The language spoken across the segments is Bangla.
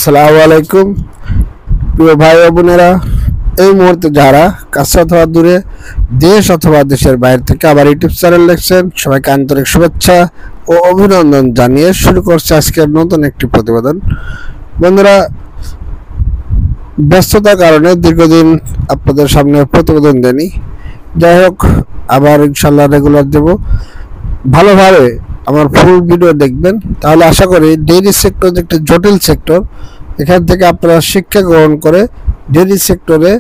আসসালামু আলাইকুম প্রিয় ভাই ও বোনেরা, এই মুহূর্তে যারা কাছে অথবা দূরে, দেশ অথবা দেশের বাইরে থেকে আবার ইউটিউব চ্যানেল দেখছেন, সবাইকে আন্তরিক শুভেচ্ছা ও অভিনন্দন জানিয়ে শুরু করছে আজকের নতুন একটি প্রতিবেদন। বন্ধুরা, ব্যস্ততার কারণে দীর্ঘদিন আপনাদের সামনে প্রতিবেদন দেনি। যাই হোক, আবার ইনশাল্লাহ রেগুলার দেব। ভালোভাবে আমার ফুল ভিডিও দেখবেন, তাহলে আশা করি ডেইরি সেক্টর যে একটি জটিল সেক্টর, এখান থেকে আপনারা শিক্ষা গ্রহণ করে ডেইরি সেক্টরে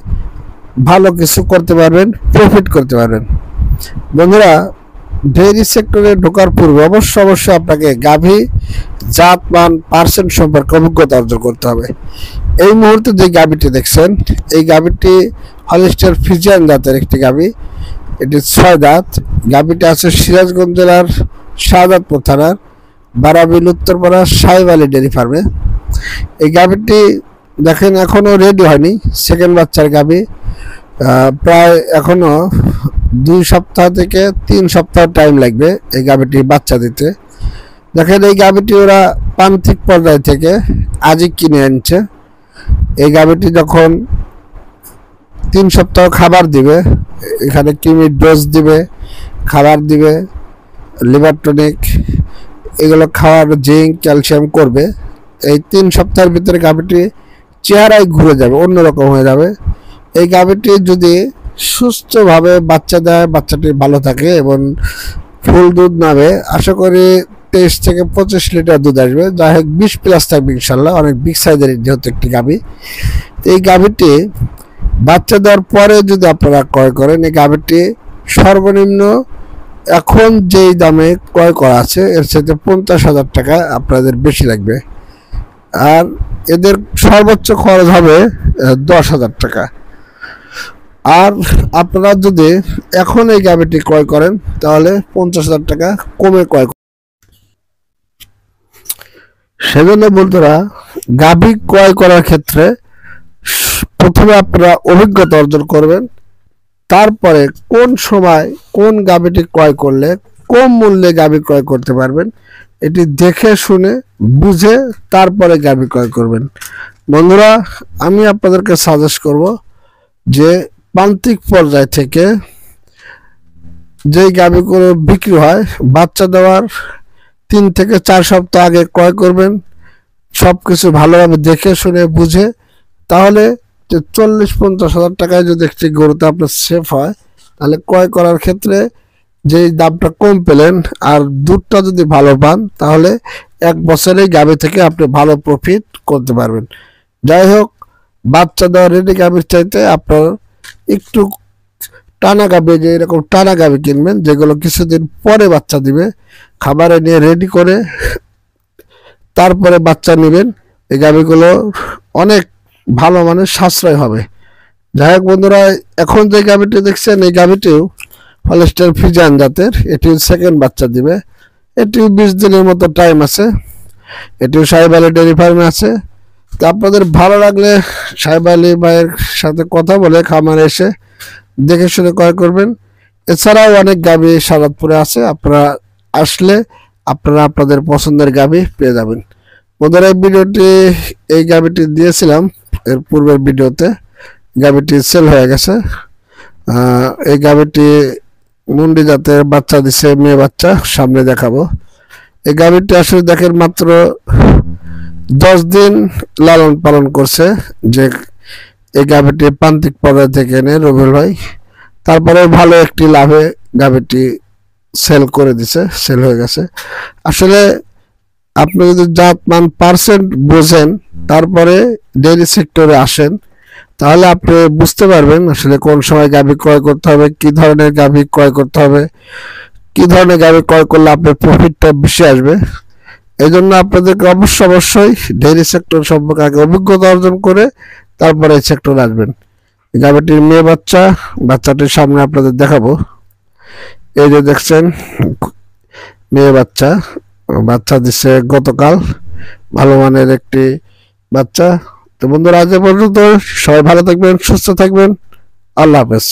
ভালো কিছু করতে পারবেন, প্রফিট করতে পারবেন। বন্ধুরা, ডেইরি সেক্টরে ঢোকার পূর্বে অবশ্যই আপনাকে গাভী জাতমান পার্সেন্ট সম্পর্কে অভিজ্ঞতা অর্জন করতে হবে। এই মুহূর্তে যে গাভীটি দেখছেন, এই গাভীটি হলিস্টার ফ্রিজিয়ান জাতের একটি গাভী। এটি 6 দাঁত। গাভীটি আছে সিরাজগঞ্জ জেলার শাহজাদপুর থানার বারাবিল উত্তরপাড়া সাহেব আলী ডেয়ারি ফার্মে। এই গাভীটি দেখেন এখনো রেডি হয়নি, সেকেন্ড বাচ্চার গাভী। প্রায় এখনো 2 সপ্তাহ থেকে 3 সপ্তাহ টাইম লাগবে এই গাভীটি বাচ্চা দিতে। দেখেন এই গাভীটি ওরা প্রান্তিক পর্যায় থেকে আজই কিনে আনছে। এই গাভীটি যখন 3 সপ্তাহ খাবার দিবে, এখানে কৃমির ডোজ দিবে, খাবার দিবে, লিভার টনিক, এগুলো খাওয়ার, জিঙ্ক, ক্যালসিয়াম করবে। এই 3 সপ্তাহের ভিতরে গাভীটি চেহারায় ঘুরে যাবে, অন্যরকম হয়ে যাবে। এই গাভীটি যদি সুস্থভাবে বাচ্চা দেয়, বাচ্চাটি ভালো থাকে এবং ফুল দুধ নামে, আশা করি 23 থেকে 25 লিটার দুধ আসবে। যাই হোক, 20+ থাকবে ইনশাল্লাহ। অনেক বিগ সাইজের যেহেতু একটি গাভী। এই গাভীটি বাচ্চা দেওয়ার পরে যদি আপনারা ক্রয় করেন, এই গাভীটি সর্বনিম্ন এখন যেই দামে ক্রয় করা আছে এর সাথে 50,000 টাকা আপনাদের বেশি লাগবে। আর এদের সর্বোচ্চ খরচ হবে 10,000 টাকা। আর আপনারা যদি এখন এই গাভীটি ক্রয় করেন, তাহলে 50,000 টাকা কমে ক্রয়। সেজন্য বন্ধুরা, গাভী ক্রয় করার ক্ষেত্রে প্রথমে আপনারা অভিজ্ঞতা অর্জন করবেন। তারপরে কোন সময় কোন গাভীটি ক্রয় করলে কম মূল্যে গাভী ক্রয় করতে পারবেন, এটি দেখে শুনে বুঝে তারপরে গাভী ক্রয় করবেন। বন্ধুরা, আমি আপনাদেরকে সাজেস্ট করব যে প্রান্তিক পর্যায় থেকে যেই গাভীগুলো বিক্রি হয়, বাচ্চা দেওয়ার 3 থেকে 4 সপ্তাহ আগে ক্রয় করবেন। সব কিছু ভালোভাবে দেখে শুনে বুঝে, তাহলে 40-50,000 টাকায় যদি একটি গরুতে আপনার সেফ হয়, তাহলে ক্রয় করার ক্ষেত্রে যেই দামটা কম পেলেন আর দুধটা যদি ভালো পান, তাহলে 1 বছরেই গাভী থেকে আপনি ভালো প্রফিট করতে পারবেন। যাই হোক, বাচ্চা দেওয়া রেডি গাভীর চাইতে আপনার একটু টানা গাভী, যে এরকম টানা গাভী কিনবেন, যেগুলো কিছুদিন পরে বাচ্চা দিবে, খাবারে নিয়ে রেডি করে তারপরে বাচ্চা নেবেন। এই গাভীগুলো অনেক ভালো মানের সাশ্রয় হবে। যাই হোক বন্ধুরা, এখন যে গাভীটি দেখছেন, এই গাভীটিও হলিস্টার ফ্রিজিয়ান জাতের। এটিও সেকেন্ড বাচ্চা দিবে। এটিও 20 দিনের মতো টাইম আছে। এটিও সাহেব আলী ডেয়ারি ফার্মে আছে। তো আপনাদের ভালো লাগলে সাহেব আলী ভাইয়ের সাথে কথা বলে খামারে এসে দেখে শুনে ক্রয় করবেন। এছাড়াও অনেক গাভী শাহজাদপুরে আছে, আপনারা আসলে আপনারা আপনাদের পছন্দের গাভী পেয়ে যাবেন। বন্ধুরা, এই গাভীটি দিয়েছিলাম এর পূর্বের ভিডিওতে। গাভীটি সেল হয়ে গেছে। এই গাভীটি মুন্ডি জাতের বাচ্চা দিছে, মেয়ে বাচ্চা, সামনে দেখাবো। এই গাভীটি আসলে দেখেন মাত্র 10 দিন লালন পালন করছে। যে এই গাভীটি প্রান্তিক পর্যায় থেকে এনে রবিউল ভাই, তারপরে ভালো একটি লাভে গাভীটি সেল করে দিছে, সেল হয়ে গেছে। আসলে আপনি যদি জাতমান পার্সেন্ট বোঝেন, তারপরে ডেইরি সেক্টরে আসেন, তাহলে আপনি বুঝতে পারবেন আসলে কোন সময় গাভী ক্রয় করতে হবে, কি ধরনের গাভী ক্রয় করতে হবে, কি ধরনের গাভী ক্রয় করলে আপনার প্রফিটটা বেশি আসবে। এই জন্য আপনাদেরকে অবশ্যই ডেইরি সেক্টর সম্পর্কে আগে অভিজ্ঞতা অর্জন করে তারপরে এই সেক্টরে আসবেন। গাভীটির মেয়ে বাচ্চা, বাচ্চাটির সামনে আপনাদের দেখাবো। এই যে দেখছেন মেয়ে বাচ্চা, বাচ্চা দিচ্ছে গতকাল, ভালো মানের একটি বাচ্চা। তো বন্ধুরা, আজ পর্যন্ত সবাই ভালো থাকবেন, সুস্থ থাকবেন। আল্লাহ হাফেজ।